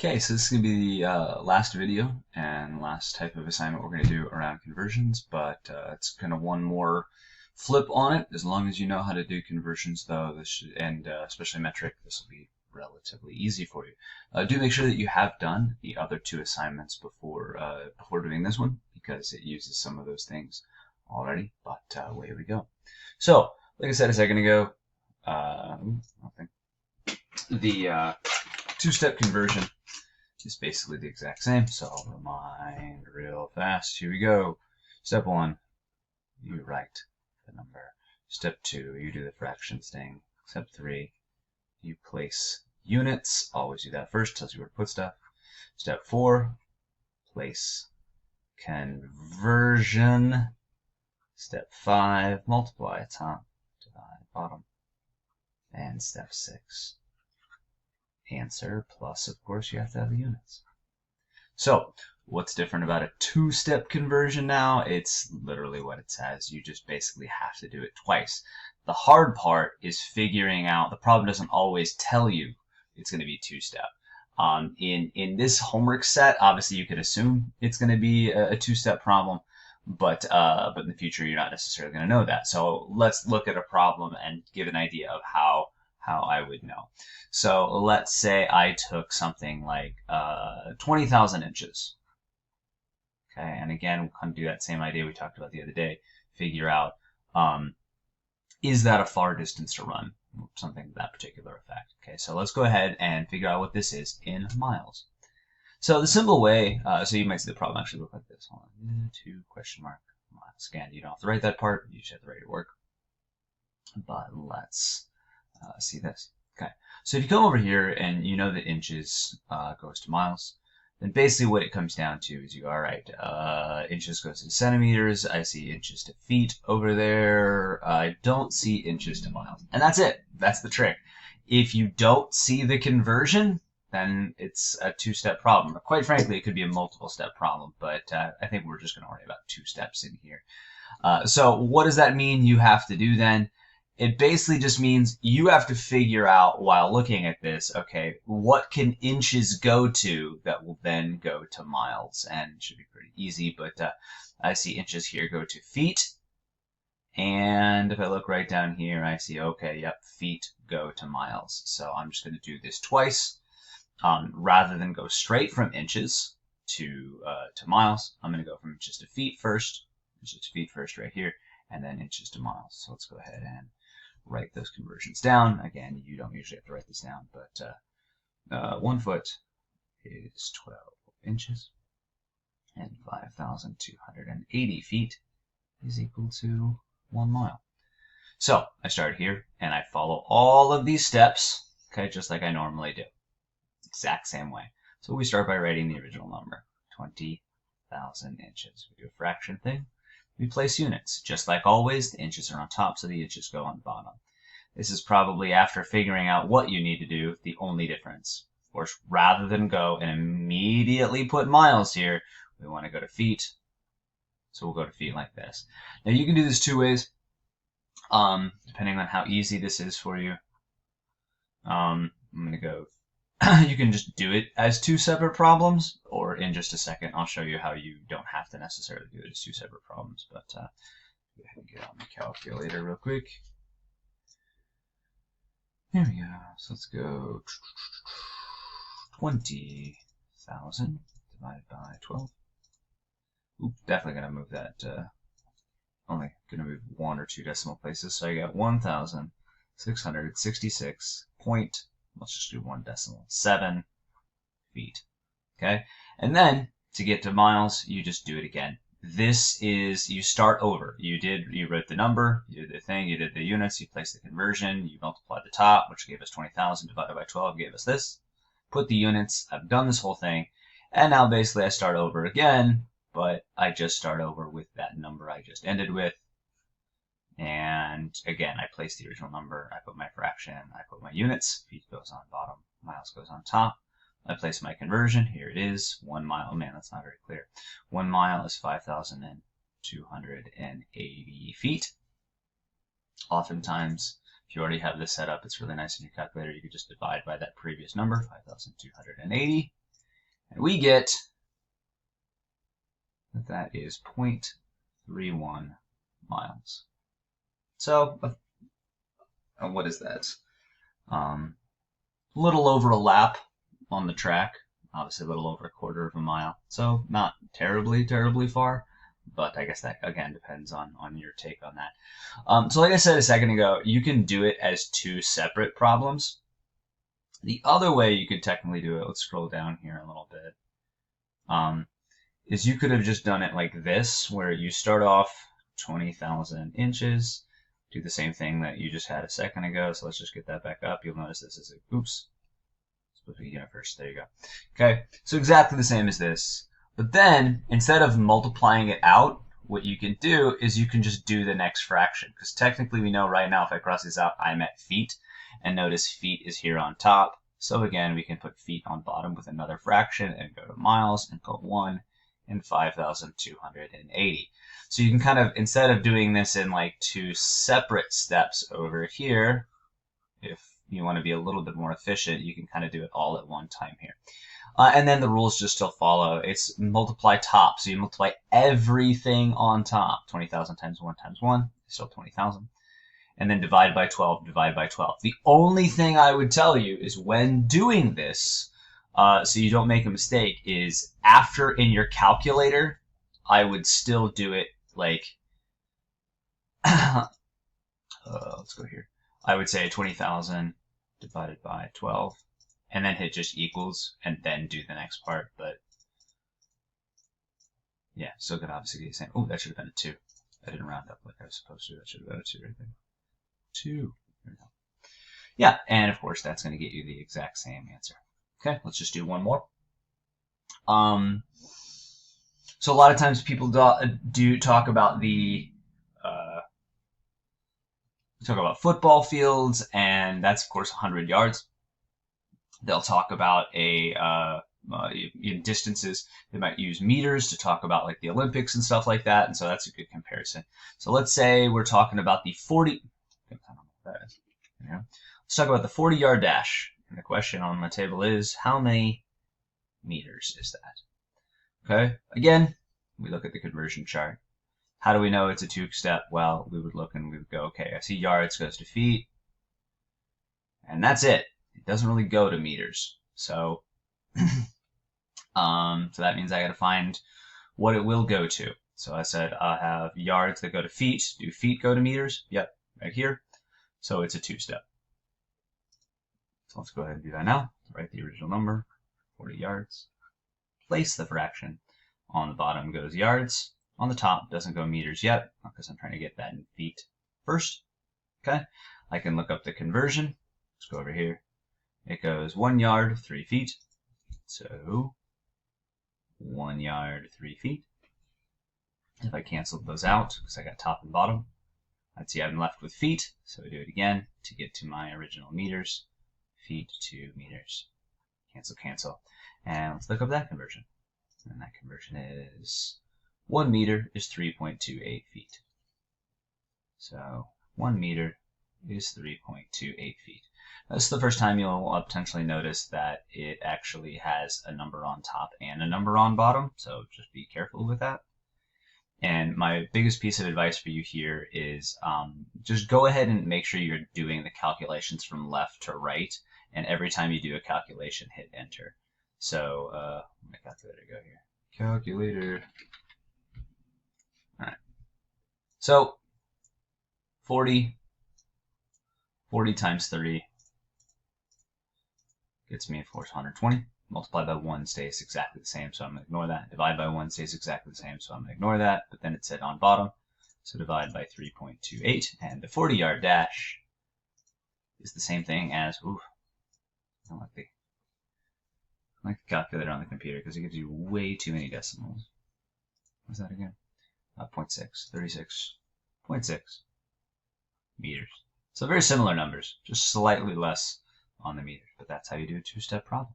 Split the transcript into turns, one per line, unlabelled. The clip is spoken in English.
Okay, so this is going to be the last video and last type of assignment we're going to do around conversions, but it's kind of one more flip on it. As long as you know how to do conversions, though, and especially metric, this will be relatively easy for you. Do make sure that you have done the other two assignments before doing this one, because it uses some of those things already. But away we go. So, like I said a second ago, the two-step conversion is basically the exact same. So I'll remind real fast. Here we go. Step 1, you write the number. Step 2, you do the fractions thing. Step 3, you place units. Always do that first. Tells you where to put stuff. Step 4, place conversion. Step 5, multiply top, divide bottom. And step 6, answer, plus, of course, you have to have the units. So, what's different about a two-step conversion now? It's literally what it says. You just basically have to do it twice. The hard part is figuring out, the problem doesn't always tell you it's going to be two-step. In this homework set, obviously you could assume it's going to be a two-step problem, but in the future you're not necessarily going to know that. So let's look at a problem and give an idea of how I would know. So let's say I took something like 20,000 inches. Okay, and again, we'll kind of do that same idea we talked about the other day. Figure out, is that a far distance to run? Something to that particular effect. Okay, so let's go ahead and figure out what this is in miles. So the simple way, so you might see the problem actually look like this. 1, 2, question mark, miles. Again, you don't have to write that part. You just have to write your work. But let's see this. Okay, so if you come over here and you know that inches goes to miles, then basically what it comes down to is you go, all right, inches goes to centimeters. I see inches to feet over there. I don't see inches to miles. And that's it. That's the trick. If you don't see the conversion, then it's a two-step problem. Or quite frankly, it could be a multiple-step problem, but I think we're just going to worry about 2 steps in here. So what does that mean you have to do then? It basically just means you have to figure out while looking at this, okay, what can inches go to that will then go to miles? And it should be pretty easy, but I see inches here go to feet. And if I look right down here, I see, okay, yep, feet go to miles. So I'm just going to do this twice. Rather than go straight from inches to miles, I'm going to go from inches to feet first. Inches to feet first right here, and then inches to miles. So let's go ahead and write those conversions down. Again, you don't usually have to write this down, but 1 foot is 12 inches, and 5,280 feet is equal to 1 mile. So I start here, and I follow all of these steps, okay, just like I normally do. Exact same way. So we start by writing the original number, 20,000 inches. We do a fraction thing. We place units. Just like always, the inches are on top, so the inches go on the bottom. This is probably after figuring out what you need to do, the only difference. Of course, rather than go and immediately put miles here, we want to go to feet. So we'll go to feet like this. Now you can do this 2 ways, depending on how easy this is for you. I'm going to go you can just do it as 2 separate problems, or in just a second I'll show you how you don't have to necessarily do it as 2 separate problems. But go ahead and get on the calculator real quick. Here we go. So let's go 20,000 divided by 12. Oops, definitely going to move that. Only going to move 1 or 2 decimal places. So I got 1,666 point. Let's just do 1 decimal. 7 feet. Okay? And then, to get to miles, you just do it again. This is, you start over. You wrote the number, you did the thing, you did the units, you placed the conversion, you multiplied the top, which gave us 20,000 divided by 12 gave us this. Put the units, I've done this whole thing, and now basically I start over again, but I just start over with that number I just ended with. And again, I place the original number, I put my fraction, I put my units, feet goes on bottom, miles goes on top. I place my conversion, here it is, 1 mile, oh man, that's not very clear. 1 mile is 5,280 feet. Oftentimes, if you already have this set up, it's really nice in your calculator, you could just divide by that previous number, 5,280. And we get that is 0.31 miles. So, what is that? A little over a lap on the track. Obviously a little over a quarter of a mile. So not terribly, terribly far. But I guess that, again, depends on your take on that. So like I said a second ago, you can do it as two separate problems. The other way you could technically do it, let's scroll down here a little bit, is you could have just done it like this, where you start off 20,000 inches, do the same thing that you just had a second ago. So let's just get that back up. You'll notice this is a, oops, supposed to be universe. There you go. Okay, so exactly the same as this. But then, instead of multiplying it out, what you can do is you can just do the next fraction. Because technically we know right now if I cross this out, I'm at feet. And notice feet is here on top. So again, we can put feet on bottom with another fraction and go to miles and put 1 and 5,280. So you can kind of, instead of doing this in like two separate steps over here, if you want to be a little bit more efficient, you can kind of do it all at one time here. And then the rules just still follow. It's multiply top. So you multiply everything on top. 20,000 times 1 times 1 is still 20,000. And then divide by 12, divide by 12. The only thing I would tell you is when doing this, so you don't make a mistake, is after in your calculator, I would still do it like, let's go here. I would say 20,000 divided by 12, and then hit just equals, and then do the next part. But yeah, still gonna obviously be the same. Oh, that should have been a 2. I didn't round up like I was supposed to. That should have been a 2 right there. 2. There we go. Yeah, and of course that's going to get you the exact same answer. Okay, let's just do one more. So a lot of times people do talk about the talk about football fields, and that's of course 100 yards. They'll talk about in distances. They might use meters to talk about like the Olympics and stuff like that, and so that's a good comparison. So let's say we're talking about the 40. I don't know what that is. Yeah. Let's talk about the 40-yard dash. And the question on my table is, how many meters is that? Okay. Again, we look at the conversion chart. How do we know it's a two-step? Well, we would look and we would go, okay, I see yards goes to feet, and that's it. It doesn't really go to meters. So, so that means I got to find what it will go to. So I said I have yards that go to feet. Do feet go to meters? Yep, right here. So it's a two-step. So let's go ahead and do that now. Write the original number, 40 yards. Place the fraction. On the bottom goes yards. On the top doesn't go meters yet because I'm trying to get that in feet first. Okay, I can look up the conversion. Let's go over here. It goes 1 yard, 3 feet. So 1 yard, 3 feet. If I canceled those out, because I got top and bottom, I'd see I'm left with feet. So I do it again to get to my original meters. Feet to meters. Cancel, cancel. And let's look up that conversion. And that conversion is 1 meter is 3.28 feet. So 1 meter is 3.28 feet. This is the first time you'll potentially notice that it actually has a number on top and a number on bottom. So just be careful with that. And my biggest piece of advice for you here is just go ahead and make sure you're doing the calculations from left to right. And every time you do a calculation, hit enter. So let my calculator go here. Calculator. All right. So 40 times 30 gets me 420. Multiply by 1 stays exactly the same, so I'm going to ignore that. Divide by 1 stays exactly the same, so I'm going to ignore that. But then it said on bottom, so divide by 3.28. And the 40-yard dash is the same thing as, ooh, I don't like the calculator on the computer because it gives you way too many decimals. What's that again? 0.6, 36.6 meters. So very similar numbers, just slightly less on the meters, but that's how you do a two-step problem.